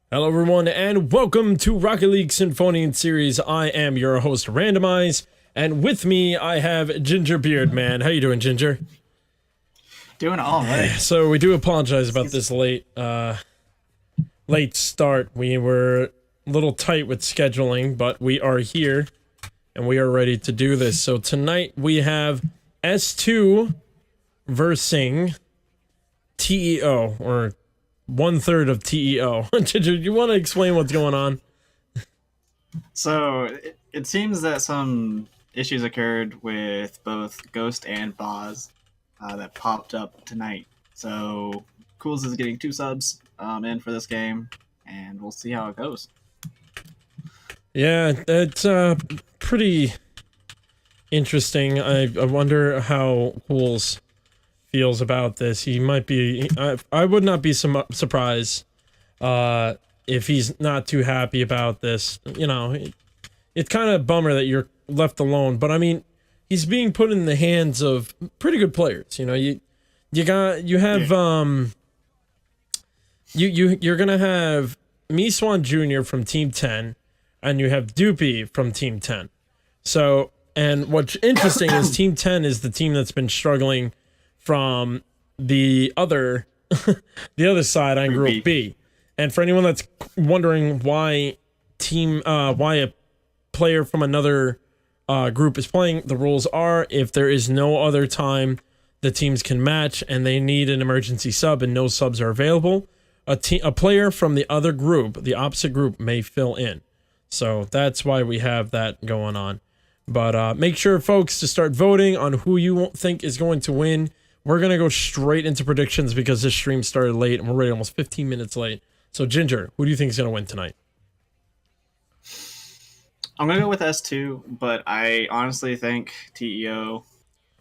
Hello everyone and welcome to Rocket League Symphonian Series. I am your host Randomize, and with me I have Ginger Beard Man. How you doing, Ginger? Doing all right. So we do apologize about this late start. We were a little tight with scheduling, but we are here and we are ready to do this. So tonight we have S2 versus TEO, or 1/3 of TEO. Ginger, you want to explain what's going on? So it seems that some issues occurred with both Ghost and Boz that popped up tonight. So Cools is getting 2 subs in for this game, and we'll see how it goes. Yeah, it's pretty interesting. I wonder how Pools feels about this. He might be. I would not be surprised if he's not too happy about this. You know, it's kind of a bummer that you're left alone. But I mean, he's being put in the hands of pretty good players. You know, you're gonna have Swan Jr. from Team 10, and you have Doopy from Team 10. So, and what's interesting is Team 10 is the team that's been struggling from the other side on Group B. And for anyone that's wondering why a player from another group is playing, the rules are if there is no other time the teams can match and they need an emergency sub and no subs are available, a player from the other group, the opposite group, may fill in. So that's why we have that going on. But make sure, folks, to start voting on who you think is going to win. We're going to go straight into predictions because this stream started late and we're already almost 15 minutes late. So, Ginger, who do you think is going to win tonight? I'm going to go with S2, but I honestly think TEO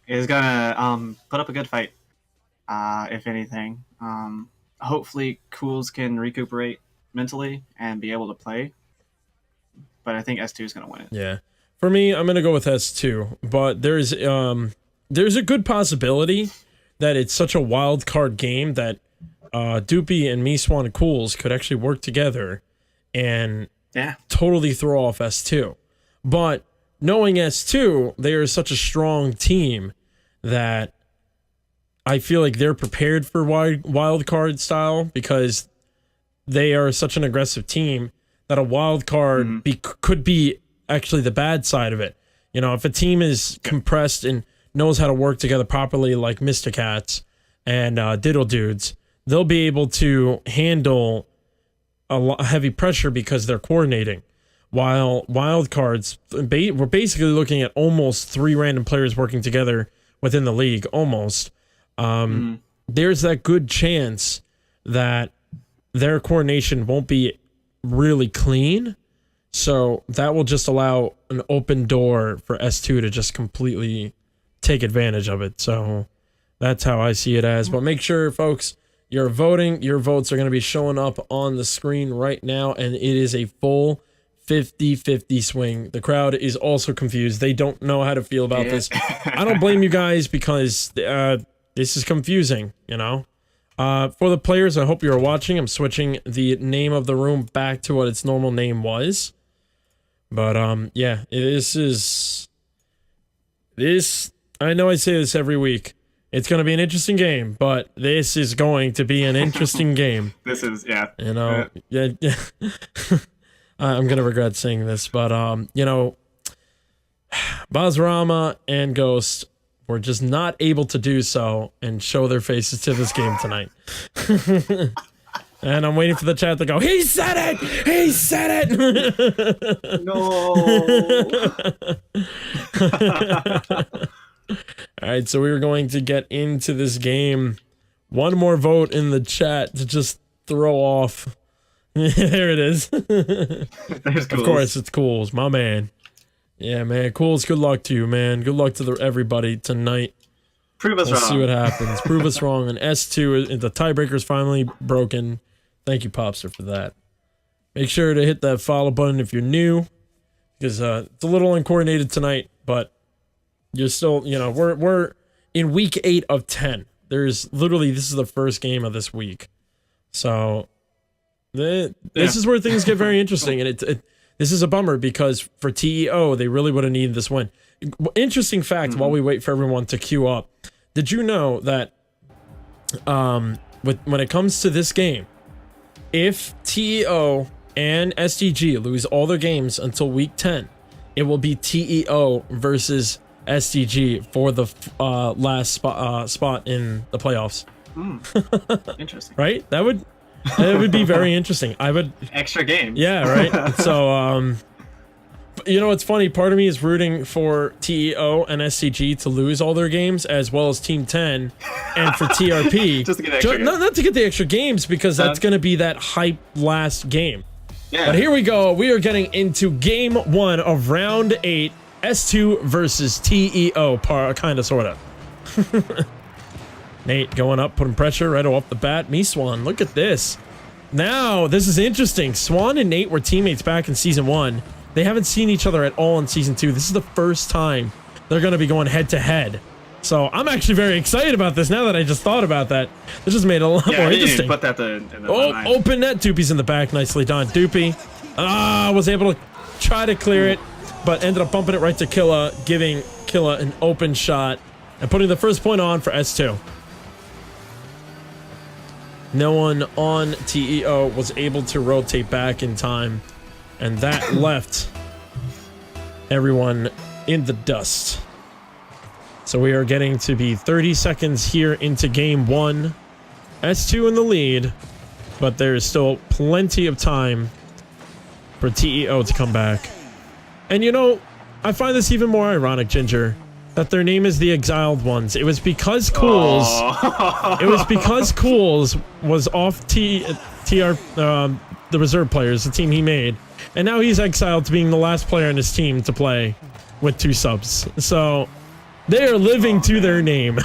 is going to put up a good fight, if anything. Hopefully, Cools can recuperate mentally and be able to play. But I think S2 is going to win it. Yeah. For me, I'm going to go with S2. But there's a good possibility that it's such a wild card game that Doopy and Swan and Cools could actually work together and totally throw off S2. But knowing S2, they are such a strong team that I feel like they're prepared for wild card style because they are such an aggressive team that a wild card could be actually the bad side of it. You know, if a team is compressed and knows how to work together properly, like Mr. Cats and Diddle Dudes, they'll be able to handle a heavy pressure because they're coordinating. While wild cards, we're basically looking at almost 3 random players working together within the league, almost. There's that good chance that their coordination won't be really clean. So that will just allow an open door for S2 to just completely take advantage of it. So that's how I see it as. But make sure, folks, you're voting. Your votes are going to be showing up on the screen right now, and it is a full 50-50 swing. The crowd is also confused. They don't know how to feel about this. I don't blame you guys because this is confusing, you know. For the players, I hope you're watching. I'm switching the name of the room back to what its normal name was. But yeah, this. I know I say this every week. It's going to be an interesting game, but this is going to be an interesting game. This is, you know, yeah. I'm going to regret saying this, but you know, Bazrama and Ghost were just not able to do so and show their faces to this game tonight. And I'm waiting for the chat to go, he said it! He said it! No! Alright, so we're going to get into this game. One more vote in the chat to just throw off. There it is. Of course, it's Cools, my man. Yeah, man, Cools, good luck to you, man. Good luck to everybody tonight. Prove us wrong. We'll see what happens. Prove us wrong. And S2, the tiebreaker's finally broken. Thank you, Popster, for that. Make sure to hit that follow button if you're new, because it's a little uncoordinated tonight, but you're still, you know, we're in week 8 of 10. There's literally, this is the first game of this week. So This is where things get very interesting, and this is a bummer because for TEO, they really would have needed this win. Interesting fact, while we wait for everyone to queue up, did you know that when it comes to this game, if TEO and SDG lose all their games until week 10, it will be TEO versus SDG for the last spot in the playoffs. Interesting. Right? That would be very interesting. I would extra game. Yeah, right. So you know, it's funny, part of me is rooting for TEO and SCG to lose all their games, as well as Team 10 and for TRP. Just to get extra not to get the extra games, because that's going to be that hype last game. Yeah. But here we go. We are getting into game 1 of round 8. S2 versus TEO, kind of, sort of. Nate going up, putting pressure right off the bat. Me Swan, look at this. Now, this is interesting. Swan and Nate were teammates back in Season 1. They haven't seen each other at all in Season 2. This is the first time they're going to be going head-to-head. So I'm actually very excited about this now that I just thought about that. This just made it a lot more interesting. Put that in the line. Open net. Doopy's in the back. Nicely done. Doopy was able to try to clear it, but ended up bumping it right to Killa, giving Killa an open shot and putting the first point on for S2. No one on TEO was able to rotate back in time, and that left everyone in the dust. So we are getting to be 30 seconds here into game 1. S2 in the lead, but there is still plenty of time for TEO to come back. And you know, I find this even more ironic, Ginger, that their name is the Exiled Ones. It was because Cools. It was because Cools was off the reserve players, the team he made, and now he's exiled to being the last player in his team to play with 2 subs. So they are living to their name.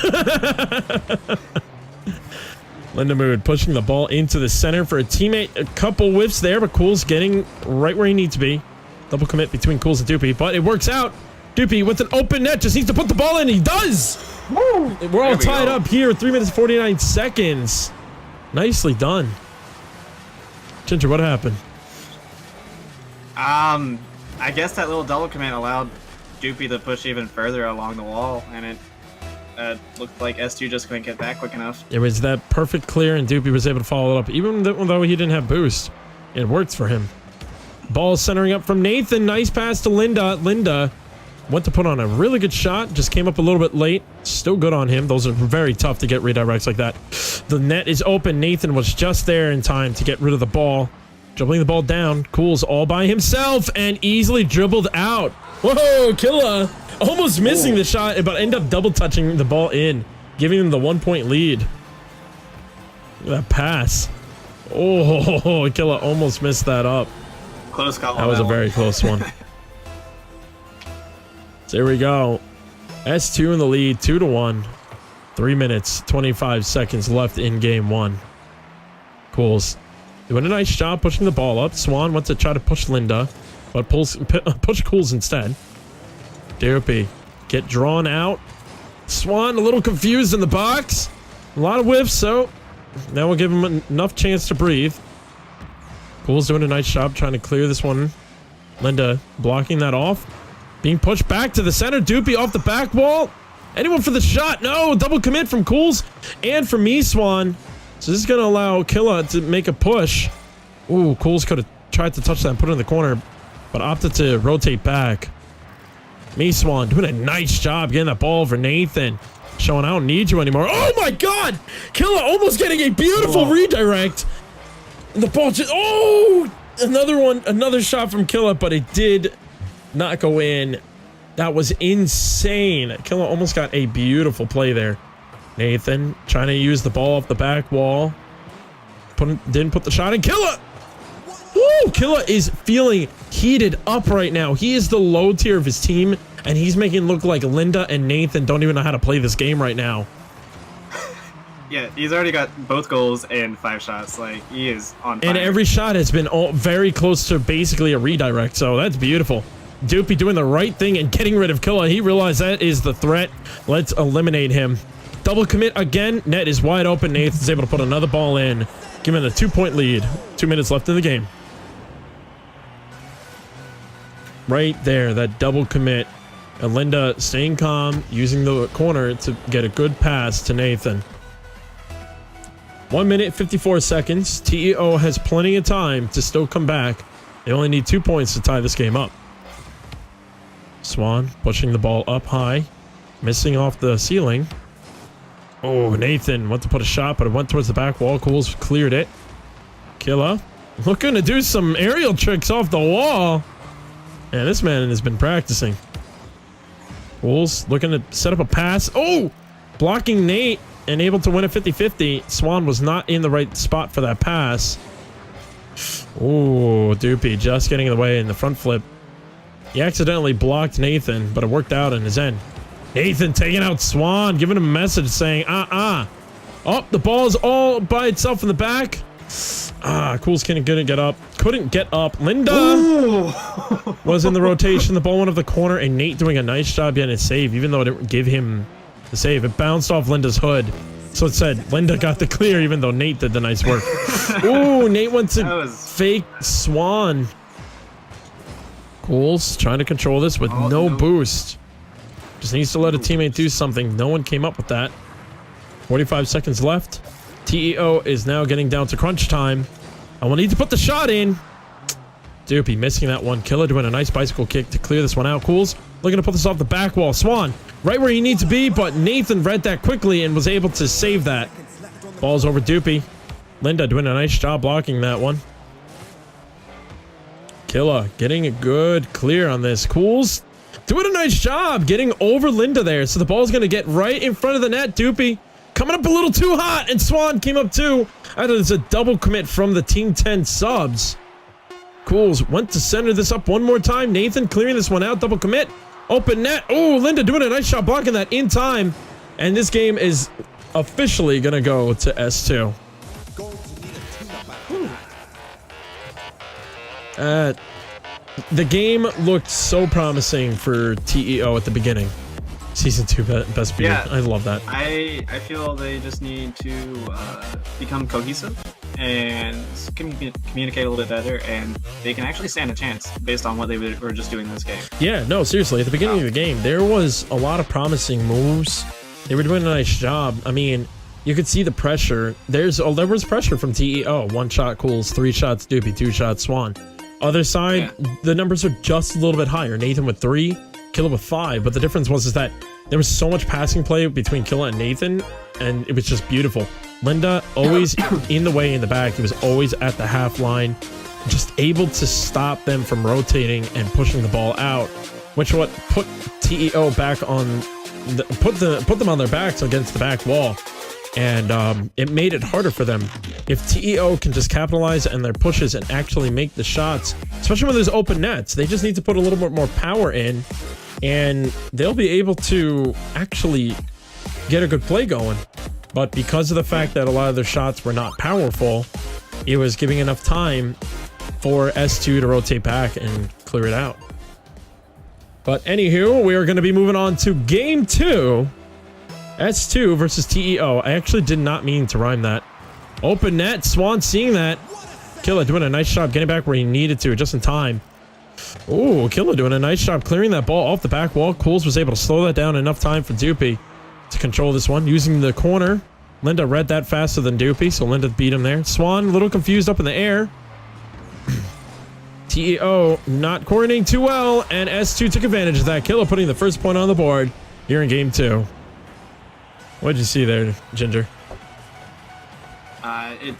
Linda Mood pushing the ball into the center for a teammate. A couple whiffs there, but Cools getting right where he needs to be. Double commit between Cools and Doopy, but it works out. Doopy with an open net just needs to put the ball in. He does. Woo! We're all tied up here. 3 minutes 49 seconds. Nicely done. Ginger, what happened? I guess that little double commit allowed Doopy to push even further along the wall, and it looked like S2 just couldn't get back quick enough. It was that perfect clear, and Doopy was able to follow it up, even though he didn't have boost. It worked for him. Ball centering up from Nathan. Nice pass to Linda. Linda went to put on a really good shot. Just came up a little bit late. Still good on him. Those are very tough to get redirects like that. The net is open. Nathan was just there in time to get rid of the ball. Dribbling the ball down. Cools all by himself and easily dribbled out. Whoa, Killa almost missing the shot, but end up double touching the ball in, giving them the 1-point lead. Look at that pass. Oh, Killa almost missed that up. Close call. That was a very close one. So here we go. S2 in the lead, 2-1. 3 minutes, 25 seconds left in game 1. Cools doing a nice job pushing the ball up. Swan wants to try to push Linda, but push Cools instead. Doopy get drawn out. Swan a little confused in the box. A lot of whiffs, so now we'll give him enough chance to breathe. Cools doing a nice job trying to clear this one. Linda blocking that off. Being pushed back to the center. Doopy off the back wall. Anyone for the shot? No. Double commit from Cools and from Me Swan. So this is going to allow Killa to make a push. Ooh, Cools could have tried to touch that and put it in the corner, but opted to rotate back. Me Swan doing a nice job getting that ball for Nathan. Showing I don't need you anymore. Oh my God. Killa almost getting a beautiful redirect. And the ball just, another shot from Killa, but it did not go in. That was insane. Killa almost got a beautiful play there. Nathan trying to use the ball off the back wall. Didn't put the shot in. Killa! Woo! Killa is feeling heated up right now. He is the low tier of his team, and he's making it look like Linda and Nathan don't even know how to play this game right now. Yeah, he's already got both goals and 5 shots. Like, he is on fire. And every shot has been very close to basically a redirect, so that's beautiful. Doopy doing the right thing and getting rid of Killa. He realized that is the threat. Let's eliminate him. Double commit again. Net is wide open. Nathan's able to put another ball in. Given a 2-point lead. 2 minutes left in the game. Right there, that double commit. And Linda staying calm, using the corner to get a good pass to Nathan. 1 minute, 54 seconds. TEO has plenty of time to still come back. They only need 2 points to tie this game up. Swan pushing the ball up high. Missing off the ceiling. Oh, Nathan went to put a shot, but it went towards the back wall. Cools cleared it. Killa looking to do some aerial tricks off the wall. And this man has been practicing. Cools looking to set up a pass. Oh! Blocking Nate and able to win a 50-50. Swan was not in the right spot for that pass. Oh, Doopy just getting in the way in the front flip. He accidentally blocked Nathan, but it worked out in his end. Nathan taking out Swan, giving him a message saying, Oh, the ball is all by itself in the back. Cools couldn't get up. Couldn't get up. Linda was in the rotation. The ball went off the corner, and Nate doing a nice job getting it saved, even though it didn't give him the save. It bounced off Linda's hood. So it said Linda got the clear, even though Nate did the nice work. Ooh, Nate went to fake Swan. Cools trying to control this with no boost. Just needs to let a teammate do something. No one came up with that. 45 seconds left. TEO is now getting down to crunch time. I will need to put the shot in. Doopy missing that one. Killa doing a nice bicycle kick to clear this one out. Cools looking to put this off the back wall. Swan right where he needs to be, but Nathan read that quickly and was able to save that. Ball's over Doopy. Linda doing a nice job blocking that one. Killa getting a good clear on this. Cools doing a nice job getting over Linda there. So the ball's going to get right in front of the net. Doopy coming up a little too hot, and Swan came up too. After there's a double commit from the Team 10 subs. Cools went to center this up one more time. Nathan clearing this one out. Double commit. Open net. Oh, Linda doing a nice shot blocking that in time. And this game is officially going to go to S2. The game looked so promising for TEO at the beginning. Season 2 best beat. Yeah, I love that. I feel they just need to become cohesive and communicate a little bit better, and they can actually stand a chance based on what they were just doing in this game. Yeah, no, seriously. At the beginning of the game, there was a lot of promising moves. They were doing a nice job. I mean, you could see the pressure. There was pressure from TEO. 1 shot Cools, 3 shots Doopy, 2 shots Swan. Other side, the numbers are just a little bit higher. Nathan with 3, Killa with 5, but the difference was that there was so much passing play between Killa and Nathan, and it was just beautiful. Linda always in the way in the back. He was always at the half line, just able to stop them from rotating and pushing the ball out, which what put TEO back on, put them on their backs against the back wall, and it made it harder for them. If TEO can just capitalize on their pushes and actually make the shots, especially when there's open nets, they just need to put a little bit more power in, and they'll be able to actually get a good play going. But because of the fact that a lot of their shots were not powerful, it was giving enough time for S2 to rotate back and clear it out. But anywho, we are going to be moving on to game 2. S2 versus TEO. I actually did not mean to rhyme that. Open net. Swan seeing that. Killa doing a nice job getting back where he needed to just in time. Ooh, Killa doing a nice job clearing that ball off the back wall. Cools was able to slow that down enough time for Doopy to control this one using the corner. Linda read that faster than Doopy, so Linda beat him there. Swan a little confused up in the air. TEO not coordinating too well, and S2 took advantage of that. Killa putting the first point on the board here in game 2. What'd you see there, Ginger? I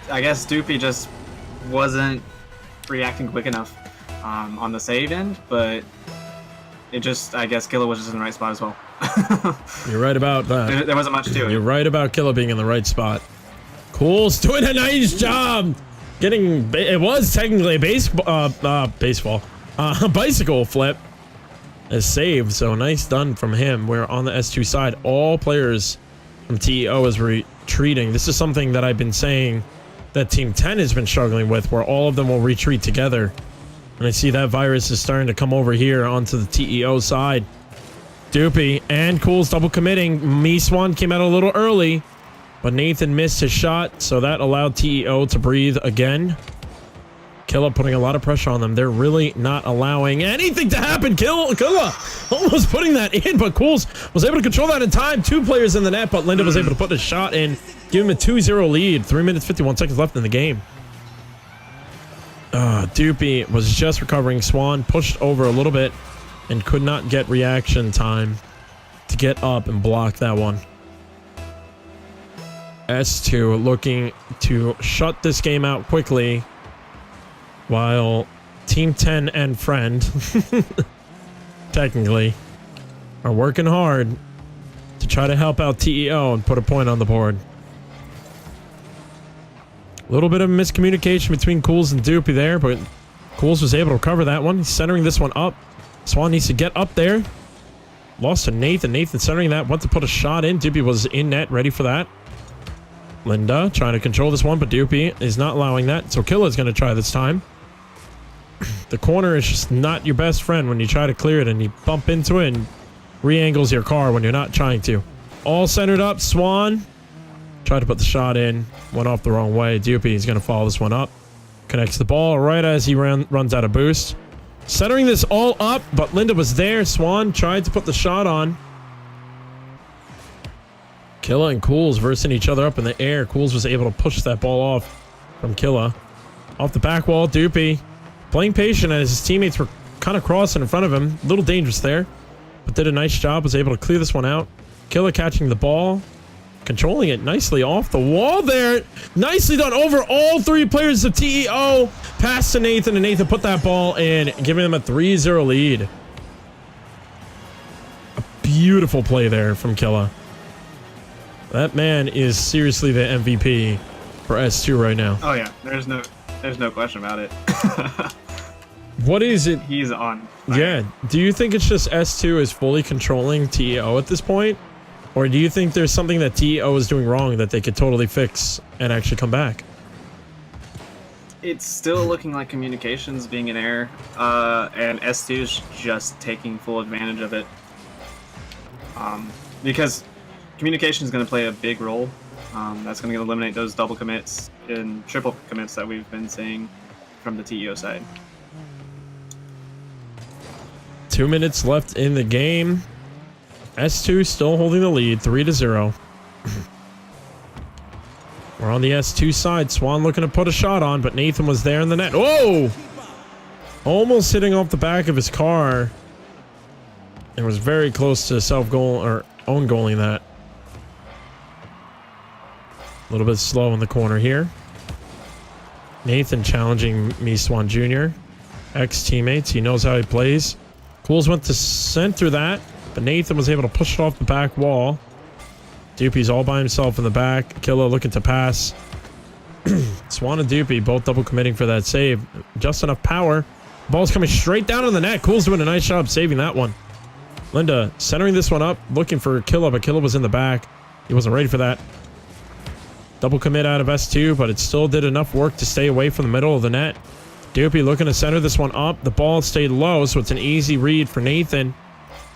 guess Doopy just wasn't reacting quick enough on the save end, but it just, I guess Killa was just in the right spot as well. You're right about that. There wasn't much to it. You're right about Killa being in the right spot. Cools doing a nice job getting, it was technically a bicycle flip. Is saved, so nice done from him. We're on the S2 side. All players from TEO is retreating. This is something that I've been saying that Team 10 has been struggling with, where all of them will retreat together. And I see that virus is starting to come over here onto the TEO side. Doopy and Cools double committing. Swan came out a little early. But Nathan missed his shot, so that allowed TEO to breathe again. Killa putting a lot of pressure on them. They're really not allowing anything to happen. Killa almost putting that in, but Cools was able to control that in time. 2 players in the net, but Linda was able to put a shot in, give him a 2-0 lead. 3 minutes, 51 seconds left in the game. Doopy was just recovering. Swan pushed over a little bit and could not get reaction time to get up and block that one. S2 looking to shut this game out quickly, while Team 10 and Friend, technically, are working hard to try to help out TEO and put a point on the board. A little bit of miscommunication between Cools and Doopy there, but Cools was able to recover that one. He's centering this one up. Swan needs to get up there. Lost to Nathan. Nathan centering that, went to put a shot in. Doopy was in net, ready for that. Linda trying to control this one, but Doopy is not allowing that, so Killa's going to try this time. The corner is just not your best friend when you try to clear it and you bump into it and re-angles your car when you're not trying to. All centered up. Swan tried to put the shot in. Went off the wrong way. Doopy is going to follow this one up. Connects the ball right as he runs out of boost. Centering this all up, but Linda was there. Swan tried to put the shot on. Killa and Cools versing each other up in the air. Cools was able to push that ball off from Killa. Off the back wall, Doopy playing patient as his teammates were kind of crossing in front of him. A little dangerous there, but did a nice job. Was able to clear this one out. Killa catching the ball, controlling it nicely off the wall there. Nicely done over all 3 players of TEO. Pass to Nathan, and Nathan put that ball in, giving them a 3-0 lead. A beautiful play there from Killa. That man is seriously the MVP for S2 right now. Oh yeah, there's no question about it. What is it? He's on fire. Yeah. Do you think it's just S2 is fully controlling TEO at this point? Or do you think there's something that TEO is doing wrong that they could totally fix and actually come back? It's still looking like communications being in error, and S2 is just taking full advantage of it. Because communication is going to play a big role. That's going to eliminate those double commits and triple commits that we've been seeing from the TEO side. 2 minutes left in the game. S2 still holding the lead, 3-0. We're on the S2 side. Swan looking to put a shot on, but Nathan was there in the net. Whoa! Almost hitting off the back of his car. And was very close to self-goal or own goaling that. A little bit slow in the corner here. Nathan challenging me, Swan Jr. Ex-teammates. He knows how he plays. Cools went to center that, but Nathan was able to push it off the back wall. Doopy's all by himself in the back. Killa looking to pass. Swan and Doopy both double committing for that save. Just enough power. Ball's coming straight down on the net. Cools doing a nice job saving that one. Linda centering this one up, looking for Killa, but Killa was in the back. He wasn't ready for that. Double commit out of S2, but it still did enough work to stay away from the middle of the net. Doopy looking to center this one up. The ball stayed low, so it's an easy read for Nathan.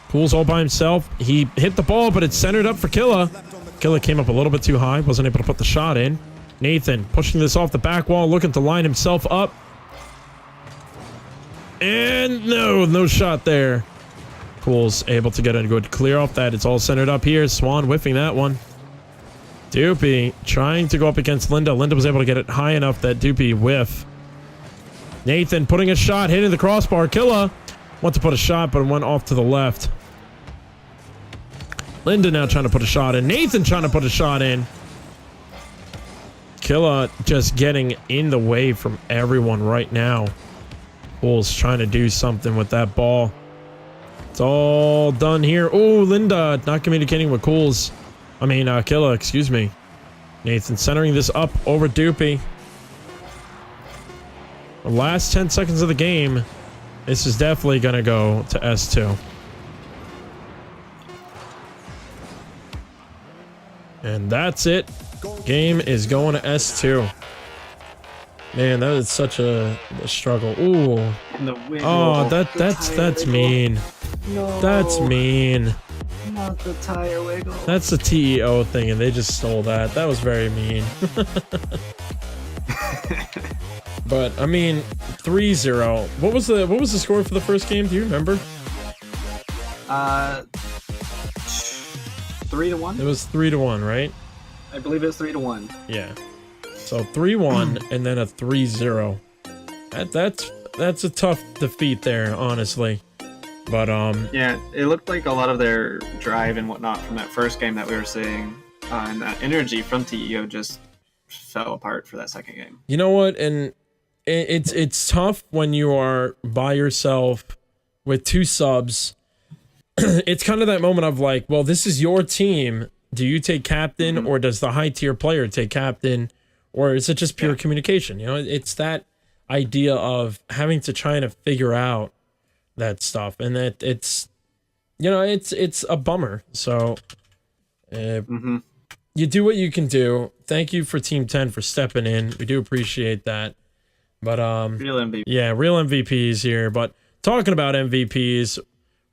Cools all by himself. He hit the ball, but it's centered up for Killa. Killa came up a little bit too high. Wasn't able to put the shot in. Nathan pushing this off the back wall, looking to line himself up. And no shot there. Cools able to get a good clear off that. It's all centered up here. Swan whiffing that one. Doopy trying to go up against Linda. Linda was able to get it high enough that Doopy whiff. Nathan putting a shot, hitting the crossbar. Killa went to put a shot, but it went off to the left. Linda now trying to put a shot in. Nathan trying to put a shot in. Killa just getting in the way from everyone right now. Cools trying to do something with that ball. It's all done here. Oh, Linda not communicating with Cools. Killa, excuse me. Nathan centering this up over Doopy. The last 10 seconds of the game. This is definitely going to go to S2. And that's it. Game is going to S2. Man, that is such a struggle. Ooh. And the wiggle. Oh, that's mean. No. That's mean. No. the tire wiggle. That's the TEO thing, and they just stole that. That was very mean. But I mean, 3-0. What was the score for the first game? Do you remember? 3-1. It was 3-1, right? I believe it's 3-1. Yeah. So 3-1 and then a 3-0. That's a tough defeat there, honestly. But yeah, it looked like a lot of their drive and whatnot from that first game that we were seeing, and that energy from TEO just fell apart for that second game. You know what? And it's tough when you are by yourself with 2 subs. It's kind of that moment of like, well, this is your team. Do you take captain, or does the high tier player take captain, or is it just pure communication? You know, it's that idea of having to try to figure out that stuff, and that it's, you know, it's a bummer. So you do what you can do. Thank you for Team 10 for stepping in. We do appreciate that. But Real MVP. yeah, real MVPs here. But talking about MVPs,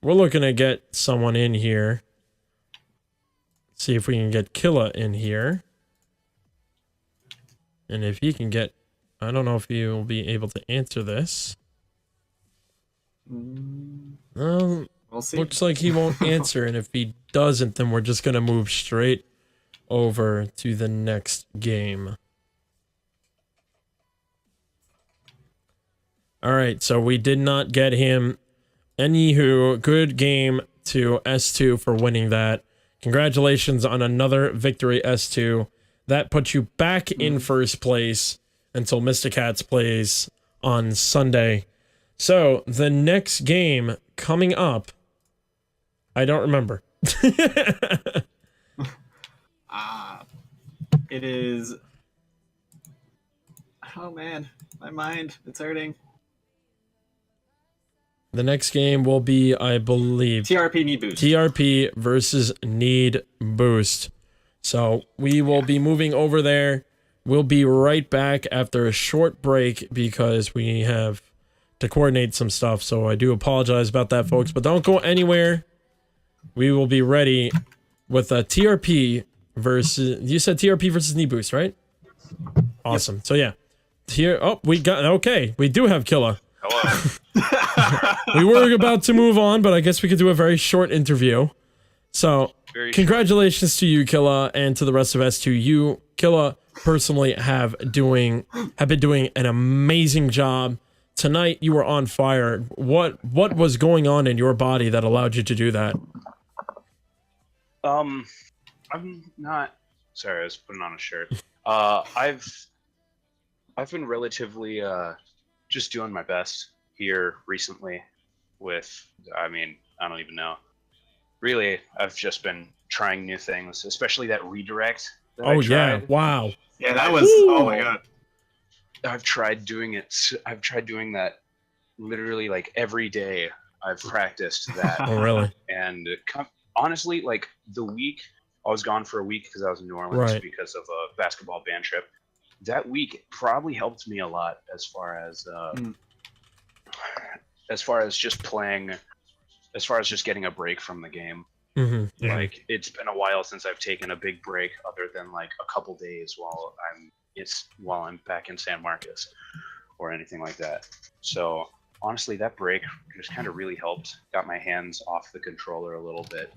we're looking to get someone in here. See if we can get Killa in here. And if he can get, I don't know if he will be able to answer this. Well, We'll see. looks like he won't answer, and if he doesn't, then we're just gonna move straight over to the next game. All right, so we did not get him. Anywho, good game to S2 for winning that. Congratulations on another victory, S2. That puts you back in first place until Mr. Cats plays on Sunday. So, the next game coming up, I don't remember. It is... Oh man, my mind, it's hurting. The next game will be, I believe, TRP Need Boost. TRP versus Need Boost. So we will be moving over there. We'll be right back after a short break because we have to coordinate some stuff. So I do apologize about that, folks. But don't go anywhere. We will be ready with a TRP versus... You said TRP versus Need Boost, right? Awesome. Yep. So yeah. Here... Oh, we got... Okay. We do have Killa. Hello. We were about to move on, but I guess we could do a very short interview. So, congratulations to you, Killa, and to the rest of S2. You, Killa, personally have been doing an amazing job. Tonight, you were on fire. What was going on in your body that allowed you to do that? I'm not... Sorry, I was putting on a shirt. I've been relatively just doing my best here recently with, I mean, I don't even know. Really, I've just been trying new things, especially that redirect that I tried. Yeah, wow. Yeah, that was, oh my god. I've tried doing it. I've tried doing that literally like every day. I've practiced that. Oh, really? And honestly, like the week, I was gone for a week because I was in New Orleans because of a basketball band trip. That week probably helped me a lot as far as just playing, as far as just getting a break from the game. Yeah. Like it's been a while since I've taken a big break, other than like a couple days while I'm back in San Marcos or anything like that. So honestly, that break just kind of really helped. Got my hands off the controller a little bit.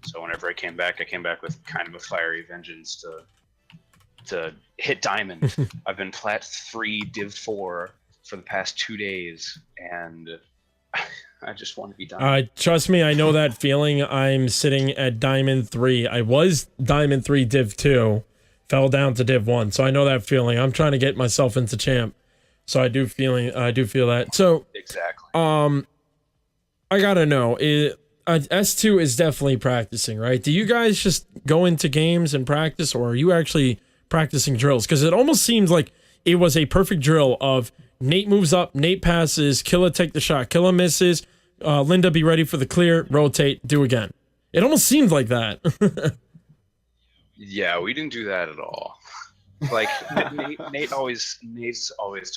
So whenever I came back with kind of a fiery vengeance to hit Diamond. I've been Plat 3, Div 4 for the past 2 days, and I just want to be done. Trust me, I know that feeling. I'm sitting at Diamond 3. I was Diamond 3 Div 2, fell down to Div 1, so I know that feeling. I'm trying to get myself into champ, so I do feel that. So exactly. I gotta know, S2 is definitely practicing, right? Do you guys just go into games and practice, or are you actually practicing drills? Because it almost seems like it was a perfect drill of Nate moves up, Nate passes, Killa take the shot, Killa misses, Linda be ready for the clear, rotate, do again. It almost seemed like that. Yeah, we didn't do that at all. Like Nate's always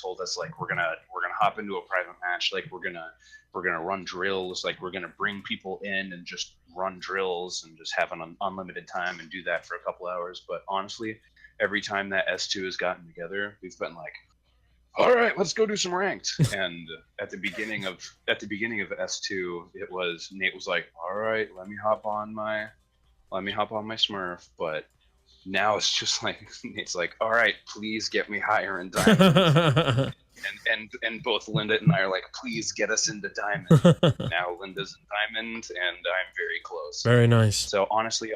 told us like we're gonna hop into a private match, like we're gonna run drills, like we're gonna bring people in and just run drills and just have an unlimited time and do that for a couple hours. But honestly, every time that S2 has gotten together, we've been like, all right, let's go do some ranked. And at the beginning of S2, it was Nate was like, all right, let me hop on my Smurf. But now it's just like Nate's like, all right, please get me higher in diamond. and both Linda and I are like, please get us into diamond. Now Linda's in diamond, and I'm very close. Very nice. So honestly,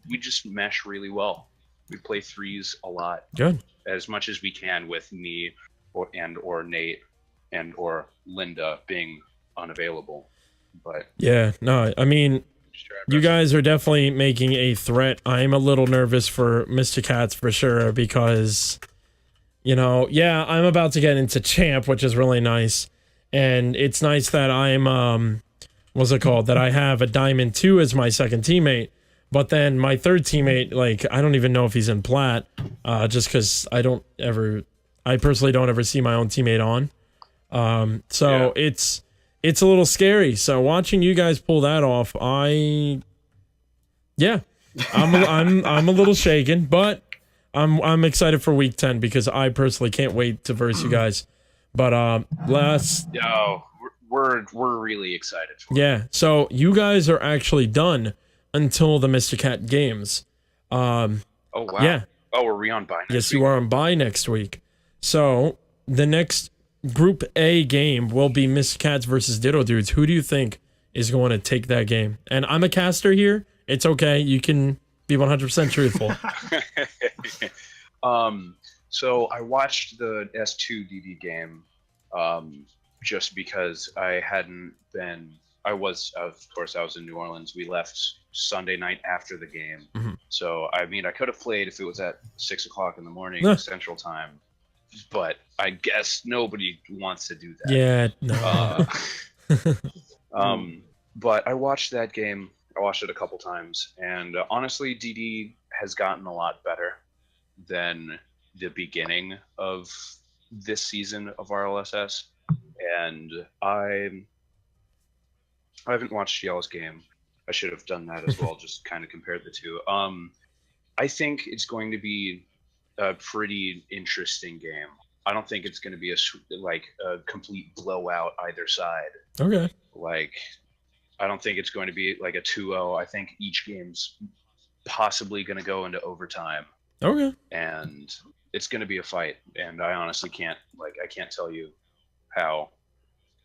we just mesh really well. We play threes a lot. Good. As much as we can with me or Nate or Linda being unavailable. But yeah, no, I mean, you guys are definitely making a threat. I'm a little nervous for Mr. Cats for sure because, you know, yeah, I'm about to get into champ, which is really nice. And it's nice that I'm, what's it called? That I have a diamond 2 as my second teammate. But then my third teammate, like, I don't even know if he's in plat, just because I personally don't ever see my own teammate on. So yeah. It's a little scary. So watching you guys pull that off, I'm a little shaken, but I'm excited for week 10 because I personally can't wait to verse you guys. But we're really excited for it. So you guys are actually done until the Mr. Cat games. Oh wow. Yeah. Oh, are we on bye next Yes, week? you are on bye next week. So the next Group A game will be Mr. Cats versus Ditto Dudes. Who do you think is going to take that game? And I'm a caster here. It's okay. You can be 100% truthful. So I watched the S2 DD game just because I was in New Orleans. We left Sunday night after the game. Mm-hmm. So, I mean, I could have played if it was at 6 o'clock in the morning Central Time, but I guess nobody wants to do that. Yeah, no. But I watched that game. I watched it a couple times, and honestly, DD has gotten a lot better than the beginning of this season of RLSS, and I haven't watched Yellow's game. I should have done that as well, just kind of compared the two. I think it's going to be a pretty interesting game. I don't think it's going to be a complete blowout either side. Okay. I don't think it's going to be like a 2-0. I think each game's possibly going to go into overtime. Okay. And it's going to be a fight. And I honestly can't tell you how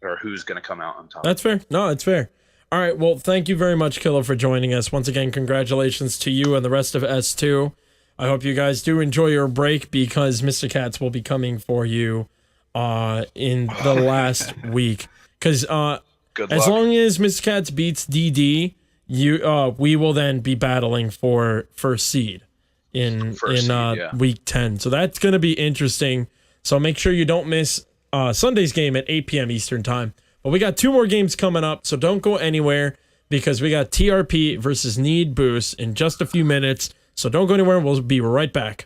or who's going to come out on top. That's fair. No, it's fair. All right. Well, thank you very much, Killer, for joining us. Once again, congratulations to you and the rest of S2. I hope you guys do enjoy your break because Mr. Cats will be coming for you in the last week. Because as long as Mr. Cats beats DD, we will then be battling for first seed in week 10. So that's going to be interesting. So make sure you don't miss Sunday's game at 8 p.m. Eastern time. But we got 2 more games coming up, so don't go anywhere because we got TRP versus Need Boost in just a few minutes. So don't go anywhere. We'll be right back.